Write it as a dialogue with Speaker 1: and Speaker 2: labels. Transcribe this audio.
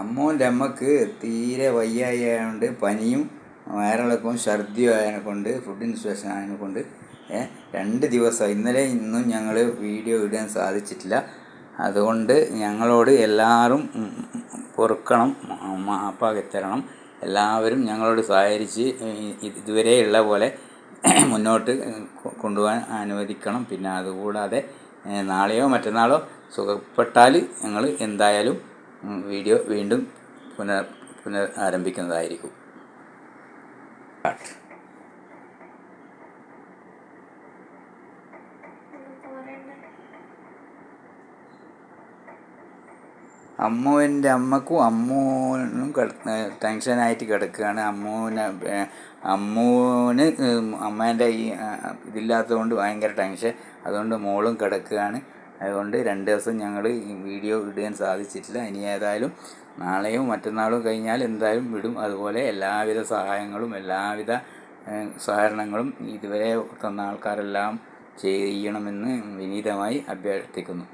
Speaker 1: അമ്മൂൻ്റെ അമ്മക്ക് തീരെ വയ്യായതുകൊണ്ട് പനിയും വയറിളക്കവും ഛർദിയും ആയതിനെ കൊണ്ട് ഫുഡ് ഇൻഫെക്ഷൻ ആയതിനെ കൊണ്ട് 2 ദിവസമായി ഇന്നലെ ഇന്നും ഞങ്ങൾ വീഡിയോ ഇടാൻ സാധിച്ചിട്ടില്ല. അതുകൊണ്ട് ഞങ്ങളോട് എല്ലാവരും പൊറുക്കണം, മാപ്പാക്കി തരണം. എല്ലാവരും ഞങ്ങളോട് സഹകരിച്ച് ഇതുവരെയുള്ള പോലെ മുന്നോട്ട് കൊണ്ടുപോകാൻ അനുവദിക്കണം. പിന്നെ അതുകൂടാതെ നാളെയോ മറ്റന്നാളോ സുഖപ്പെട്ടാൽ ഞങ്ങൾ എന്തായാലും വീഡിയോ വീണ്ടും ആരംഭിക്കുന്നതായിരിക്കും. അമ്മുവിൻ്റെ അമ്മക്കും അമ്മൂനും ടെൻഷനായിട്ട് കിടക്കുകയാണ്. അമ്മൂന് അമ്മേൻ്റെ ഈ ഇതില്ലാത്തത് കൊണ്ട് ഭയങ്കര ടെൻഷൻ. അതുകൊണ്ട് മോളും കിടക്കുകയാണ്. അതുകൊണ്ട് 2 ദിവസം ഞങ്ങൾ ഈ വീഡിയോ ഇടാൻ സാധിച്ചിട്ടില്ല. ഇനി ഏതായാലും നാളെയും മറ്റന്നാളും കഴിഞ്ഞാൽ എന്തായാലും വിടും. അതുപോലെ എല്ലാവിധ സഹായങ്ങളും എല്ലാവിധ സഹകരണങ്ങളും ഇതുവരെ തന്ന ആൾക്കാരെല്ലാം ചെയ്യണമെന്ന് വിനീതമായി അഭ്യർത്ഥിക്കുന്നു.